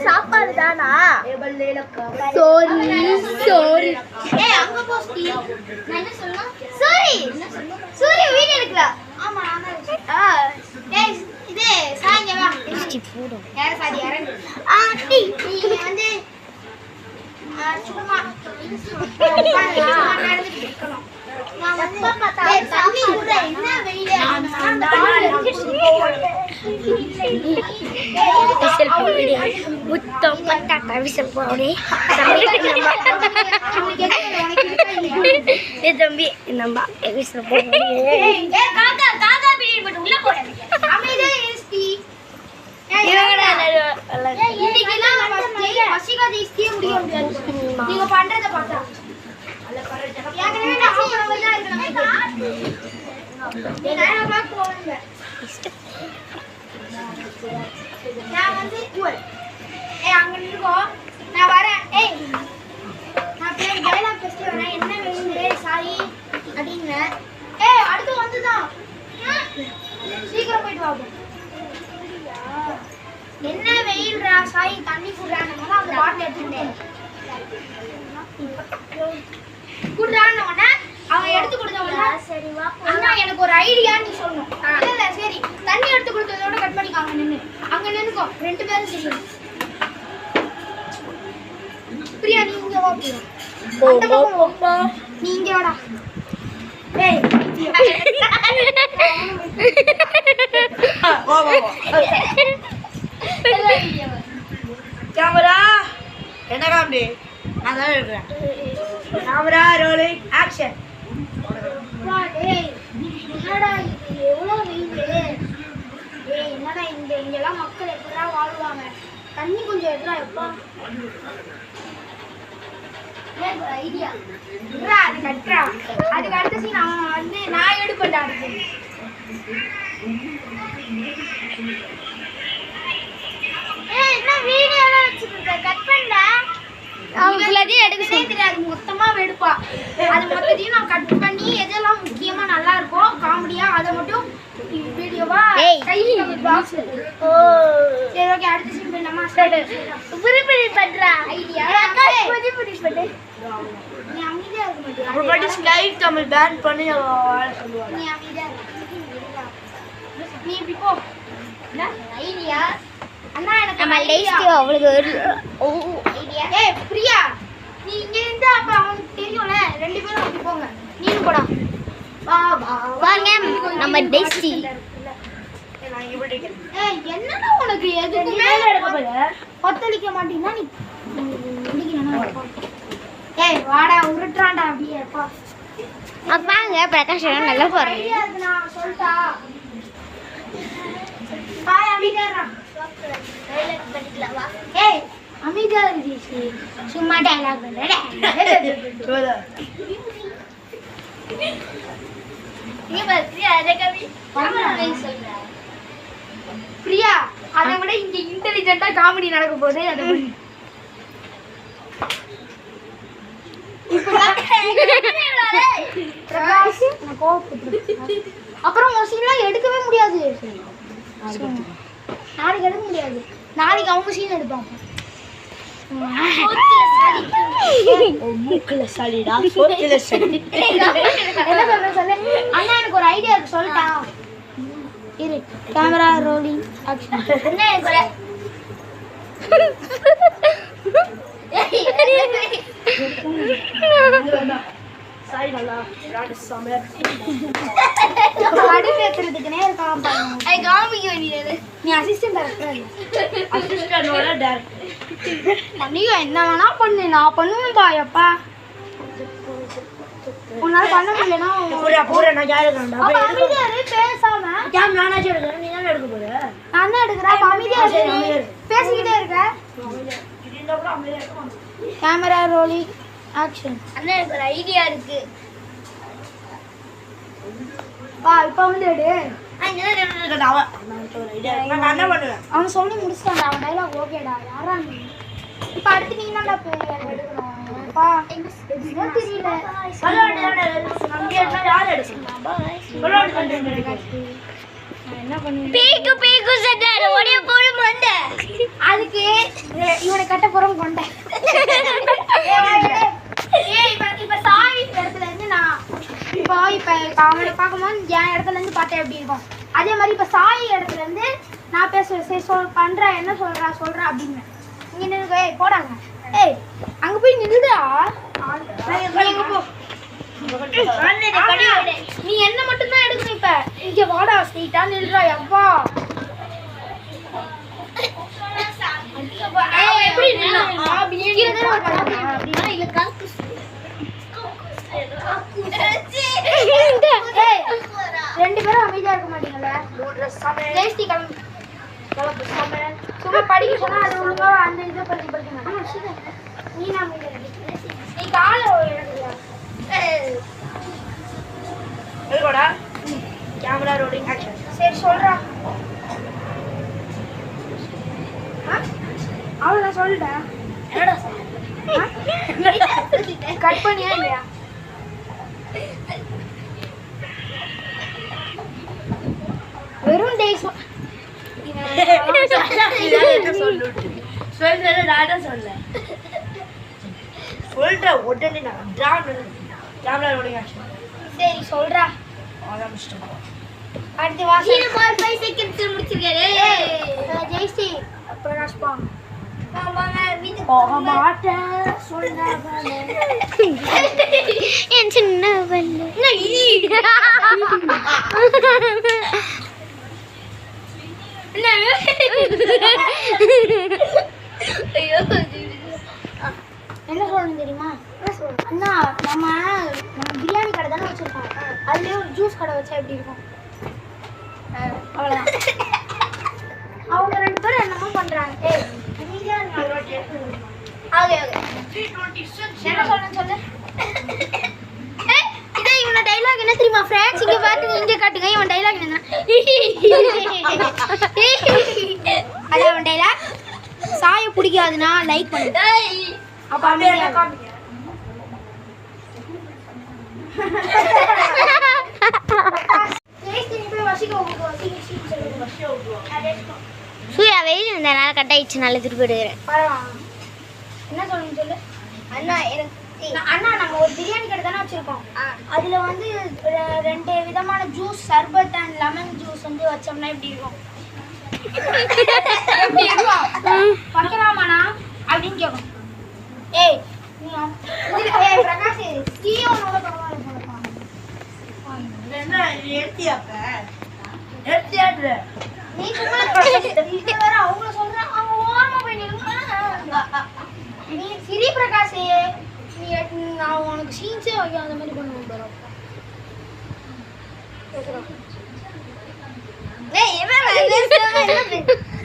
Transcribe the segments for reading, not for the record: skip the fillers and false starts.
சாப்பாடு தானா? சோரி சூரிய வீடு எடுக்கல. இது சாயங்கவா வந்து சும்மா தம்பி நம்ம நீங்க பண்றத பார்த்தா அங்க இருக்கோம். நான் வரேன். நான் டைலாக் பேசிட்டு வரேன். என்ன வேணும் சாரி அப்படின்னு. அடுத்து வந்துதான் சீக்கிரம் போயிட்டு வாங்க. என்ன வெயில்ரா சாய் தண்ணி குடுறான்னு அந்த பாட்டில் எடுத்துக்கிட்டேன் குடுறான்னு அவன் எடுத்து கொடுத்தவன சரி வா அண்ணா எனக்கு ஒரு ஐடியா நீ சொல்லணும். இல்ல சரி தண்ணி எடுத்து கொடுத்ததோட கட் பண்ணிக்காங்க. நின்னு அங்க நின்னுக்கோ. ரெண்டு பேரும் செய்யணும். பிரியா நீ இங்க வா. பிரியா நீ இங்க வாடா. ஏய் வா வா கேமரா என்ன காமெடி? நான் தான் இருக்கேன். Camera rolling action. என்னடா இது எவ்வளோ வெயில்? என்னடா இங்கெல்லாம் மக்கள் எப்படா வாழ்வாங்க? தண்ணி கொஞ்சம் எடுறா எப்பா. ஐடியா அது கட்டுறா. அதுக்கு அடுத்த சீன் அவன் வந்து நான் எடுப்பேன்டா. என்ன வீடியோல வச்சிருக்க கட் பண்ணா அவங்களதே எடுக்கவே தெரியாது. மொத்தமா எடுப்பா. அது மொத்தத்தையும் நான் கட் பண்ணி எதெல்லாம் முக்கியமா நல்லா இருக்கும் காமெடியா அதை மட்டும் வீடியோவா கையில பாக்ஸ். ஓ சரி ஓகே அடுத்த சீன் பண்ணலாமா? புரிபுரி பண்றா ஐடியா. புரிபுரி பண்ணு. நீ அமைதியா இருக்க மாட்டியா? அப்படி ஸ்லைட் தமிழ் பேன் பண்ணி வாழ சொல்லுவாங்க. நீ அமைதியா இரு. நீ இப்படி போ. என்ன ஐடியா? அண்ணா எனக்கு நம்ம லேஸ்டி அவளுக்கு ஓ ஐடியா. பிரியா நீ இங்க இருந்தா அப்ப அவனுக்கு தெரியும்ல. ரெண்டு பேரும் அப்படி போங்க. நீயும் போடா. வா வா வாங்க நம்ம லேஸ்டி. நான் இங்க போறேன். என்னடா உனக்கு எதுக்கு மேல எடுக்க போற? பத்தளிக்க மாட்டீனா நீ முடிக்கணும். வாடா உருட்றான்டா அப்படியே அப்பா. அப்பாங்க பிரகாஷ் நல்லா போறேன். ஐடியா நான் சொல்டா. பாய் அமிதரா டைலாக் படிக்கலாம் வா. அமிதா ஜி சும்மா டைலாக் பண்ணடா. போடா நீ பத்தியா அதகவி காமெடி சொல்றா. பிரியா அதை விட இங்க இன்டெலிஜென்ட்டா காமெடி நடக்க போகுது. அது பிரகாஷ் நான் கோபப்படுறேன். அப்புறம் மோசிலாம் எடுக்கவே முடியாது. நாளைக்கு எடுக்க முடியாது. நாளைக்கு அவங்க சீன் எடுப்பாங்க. அண்ணா எனக்கு ஒரு ஐடியா இருக்கு சொல்லிட்டா இரு. Camera rolling action. சாய் நல்லா சமையல் அடி பேசுறதுக்குனே இருக்கான் பாருங்க. ஐ காமிக்க வேண்டியது. நீ அசிஸ்டன்ட் டைரக்டர். அசிஸ்டன்டோட டைரக்டர். நீ என்ன வேணா பண்ணு. நான் பண்ணுவேன்பா எப்பா. உன்னால பண்ண முடியலனா பூரா பூரா நான் யாருக்கறேன்டா. அமைதியா இரு பேசாம. கேம் நானா எடுக்கறேன். நீ என்ன எடுக்க போற? நான் தான் எடுக்கறேன். அமைதியா இரு. பேசிட்டே இருக்க. இதுல கூட அமைதியா இருக்க. Camera rolling action. அண்ணா எனக்கு ஒரு ஐடியா இருக்கு. வா இப்போ வந்து எடு. நான் என்ன பண்ணுவேன்? அவன் சொல்லி முடிச்சிட்டான்டா. அவன் டைலாக் ஓகேடா. யாரா நீ? இப்போ அடுத்து நீ என்னடா எடுக்கணும்? பா எதுவும் தெரியல. யார் எடுக்கணும்? என்ன பண்ணுவேன் பீக்கு பீக்கு சட்டாரு ஒரே போடு மண்ட அதுக்கு இவனை கட்ட போறோம் கொண்ட ஏய் இப்ப சாய் இடத்துல இருந்து நான் இப்ப அவனை பார்க்கும்போது என் இடத்துல இருந்து பார்த்தா எப்படி இருக்கும் அதே மாதிரி இப்ப சாய் இடத்துல இருந்து நான் பேசுவேன் சரி பண்றேன் என்ன சொல்றா அப்படின்னு இங்க நின்று ஏய் போடாங்க ஏய் அங்க போய் நின்னுடா போ நீ என்ன மட்டும் தான் எடுக்கணும் இப்ப இங்க வாடா ஸ்ட்ரைட்டா நில்றா அப்பா எப்படி ரெண்டு பேரும் அமைதியா இருக்க மாட்டீங்கல்ல சும்மா படிக்க சொன்னா அது ஒழுங்கா அந்த இதை படிக்க மாட்டேன் நீ நான் நீ கால கேமரா ரோலிங் ஆக்ஷன் சரி சொல்றா அவள நான் சொல்லிட்டேன் என்னடா கட் பண்ணியா இல்லையா வெறும் டேஸ் சரி சொல்றா அடுத்து வாசல் 5 செகண்ட்ஸ் முடிச்சிருக்காரு ஜெயஸ்ரீ பிரகாஷ் பா போக மாட்டேன் என் சின்ன வல்ல என்ன சொல்லணும் தெரியுமா அண்ணா நம்ம பிரியாணி கடை தானே வச்சிருக்கோம் அதுலயே ஒரு ஜூஸ் கடை வச்சா எப்படி இருக்கும் அவ்வளோதான் அவங்க ரெண்டு பேரும் என்னமோ பண்றாங்க என்ன சொல்லணும் சொல்லு இதே இவனோட டைலாக் என்ன தெரியுமா ஃப்ரெண்ட்ஸ் இங்க பாருங்க இங்க காட்டுங்க இவன் டைலாக் என்ன அது அவன் டைலாக் சாய பிடிக்காதுன்னா லைக் பண்ணு அப்ப அமைதியா காமிங்க சூர்யா வெயில் இருந்தனால கட் ஆயிடுச்சு நல்லா திருப்பி எடுக்கிறேன் என்ன சொல்லணும் சொல்லு அண்ணா அண்ணா நாங்கள் ஒரு பிரியாணி கடை தானே வச்சுருக்கோம் அதில் வந்து 2 விதமான juice sharbat and lemon juice வந்து வச்சோம்னா எப்படி இருக்கும் வைக்கலாமாண்ணா அப்படின்னு கேட்கும் ஏய் பிரகாஷ் டீயோனோட பரவாயில்ல நீ சும்மா வேற அவங்க சொல்றாங்க அவங்க ஓரமா போய் நீ சிரி பிரகாஷ் நீ நான் உனக்கு சீன்ஸே வைக்க அந்த மாதிரி பண்ணுவோம் பாரு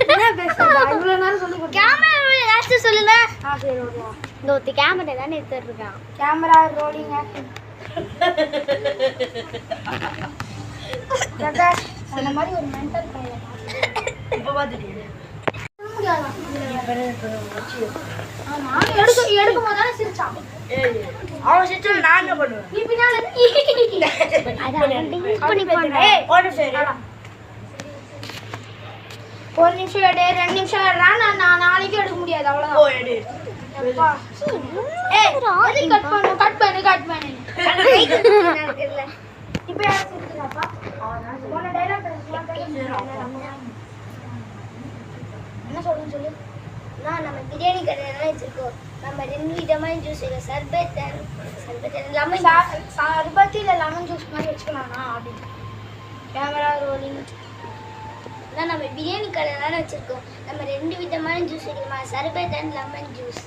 என்ன பேசுறா இவ்வளவு நேரம் சொல்லி கேமரா லாஸ்ட் சொல்லுங்க சரி ஓகே இந்த ஒத்தி கேமரா தானே எடுத்துட்டு இருக்கான் கேமரா ரோலிங் ஆக்ஷன் பிரகாஷ் அந்த மாதிரி ஒரு மென்டல் பையன் இப்ப பாத்துட்டீங்க ஆமா எடுக்கும் போதானே சிரிச்சான் அவன் சிரிச்சா நான் என்ன பண்ணுவேன் நீ பின்னால ஒரு நிமிஷம் எடு 2 நிமிஷம் எடுறா நான் நாளைக்கு எடுக்க முடியாது அவ்வளவுதான் கட் பண்ணு இப்ப யார் சிரிச்சாப்பா போன டைலாக் என்ன சொல்லணும் சொல்லு நம்ம பிரியாணி கடையில வச்சிருக்கோம் நம்ம 2 விதமான ஜூஸ் இருக்கு சர்பத் லெமன் சர்பத் இல்ல லெமன் ஜூஸ் மாதிரி வச்சுக்கலாம்னா அப்படி கேமரா ரோலிங் நம்ம பிரியாணி கடையில வச்சிருக்கோம் நம்ம 2 விதமான ஜூஸ் இருக்குமா சர்பத் அண்ட் லெமன் ஜூஸ்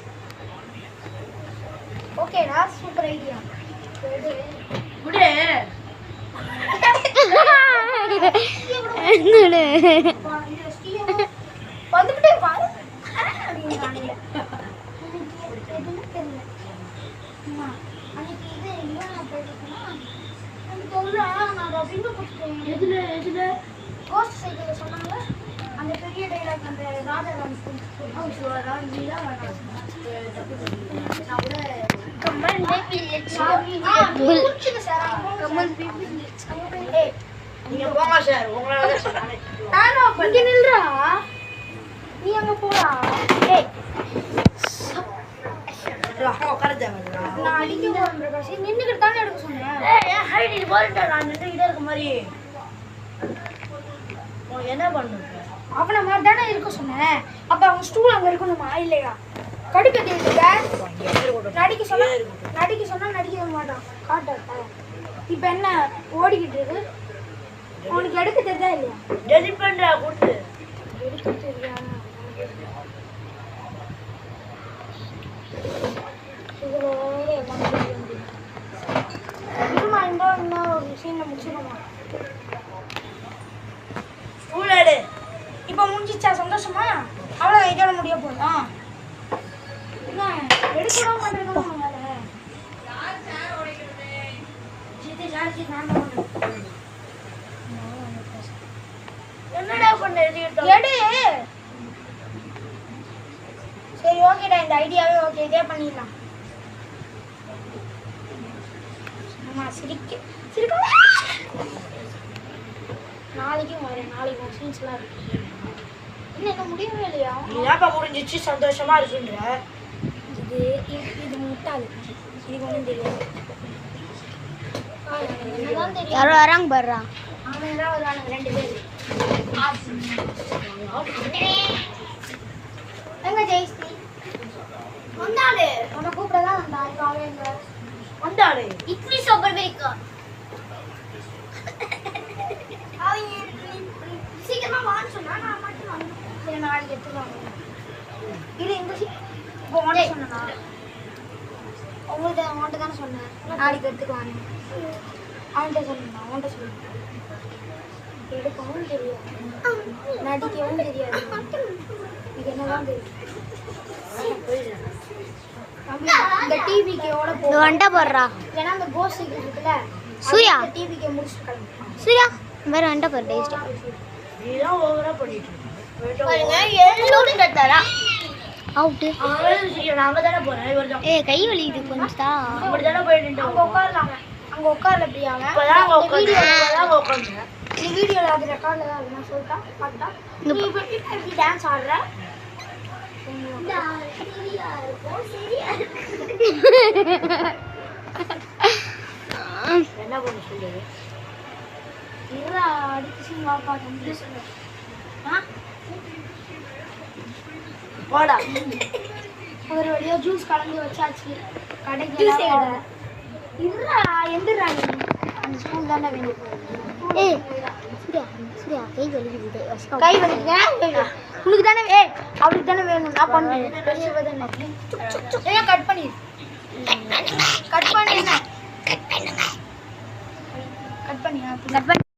ஓகேடா சூப்பர் ஐடியா குடு வந்துட்டே பாரு எதுல கோஸ்ட் சைக்கிள் சொன்னாங்க அந்த பெரிய டைலாக் அந்த ராஜாராம் நீங்க போங்க சார் உங்களால தான் சார் இங்க நில்றா நீ அங்க போடா ஏய் உட்கார தேவையா நான் அடிக்க போறேன் பிரகாஷ் நின்னுக்கிட்டு தானே எடுக்க சொன்னேன் ஏன் ஹைட் இது போறேன் நான் நின்றுக்கிட்டே இருக்க மாதிரி உனக்கு என்ன பண்ணுங்க அவனை மாதிரி தானே இருக்க சொன்னேன் அப்ப அவன் ஸ்டூல் அங்க இருக்கணுமா இல்லையா கடுக்க தேடிக்க நடிக்க சொன்னா நடிக்க மாட்டான் காட்டாட்டா இப்ப என்ன ஓடிக்கிட்டு இருக்கு உனக்கு எடுக்க தெரிஞ்சா இல்லையா டெலிட் பண்றா கூட்டு எடுக்க தெரியா இன்னும் ஒரு சீன்ல முடிச்சிடுமா ஸ்டூல் எடு இப்ப முடிஞ்சிச்சா சந்தோஷமா அவ்வளோ இதோட முடிய போதா என்ன எடுக்க மாட்டேன் என்னடா பண்ண எழுதிட்டோம் எடு சரி ஓகேடா இந்த ஐடியாவே ஓகே இதே பண்ணிடலாம் ஆமா சிரிக்க நாளைக்கும் வரேன் நாளைக்கு சீன்ஸ்லாம் இருக்கு என்ன முடியவே இல்லையா நீதாப்பா முடிஞ்சிச்சு சந்தோஷமா இருக்குன்ற இது முட்டாது இதுக்கு ஒன்றும் தெரியாது என்னதான் தெரியும் யாரோ வராங்க பாடுறா அவன் தான் வருவானுங்க 2 பேர் எங்க ஜெயஸ்ரீ வந்தாடு உன்னை கூப்பிடதான் வந்தா காலையில வந்தாடு இட்லி சாப்பிட வைக்கா சீக்கிரமா வான்னு சொன்னா நான் மட்டும் வந்து சரி நாளைக்கு எடுத்துருவாங்க இது இந்த இப்போ உன்ட்ட சொன்னா உன்ட்ட தானே சொன்னேன் நாளைக்கு எடுத்துக்குவாங்க அவன்கிட்ட சொன்னா உன்ட்ட சொன்னேன் எடுக்கவும் தெரியாது நடிக்கவும் தெரியாது இது என்னதான் தெரியும் இந்த டிவிக்கு ஓட இது போகும் வந்துட்டா போடுறா ஏன்னா அந்த கோஸ் இருக்குல்ல சூர்யா. டிவிக்கு முடிச்சுட்டு கிளம்பிட்டான் சூர்யா வேற வந்துட்டா போடு டேஸ்ட் நீதான் ஓவரா பண்ணிட்டு இருக்க பாருங்க 7 கட்டாரா அவுட்டு நாங்க தானே போறேன் இவர்தான் ஏ கை வலிக்குது கொஞ்சம் தான் அப்படி தானே போயிட்டு அங்க உட்காரலாம் அங்க உட்காரல பிரியாம இப்பதான் அங்க உட்காந்தேன் இந்த வீடியோல அது ரெக்கார்ட்ல தான் இருக்கு நான் சொல்லிட்டா பார்த்தா நீ இப்படி டான்ஸ் ஆடுற என்ன பண்ண சொல்லுது இல்ல அடிச்சு வாப்பா தம்பி சொல்லு போடா ஒரு வழியா ஜூஸ் கலந்து வச்சாச்சு கடைக்கு இல்லடா எந்திரா நீ அந்த ஸ்கூல் தானே வேணும் ஏய் சூர்யா சூர்யா கை வலிக்குது கை வலிக்குது உனக்கு தானே அவளுக்கு தானே வேணும் நான் பண்ணுவேன் கட் பண்ணி கட் பண்ணி கட் பண்ணி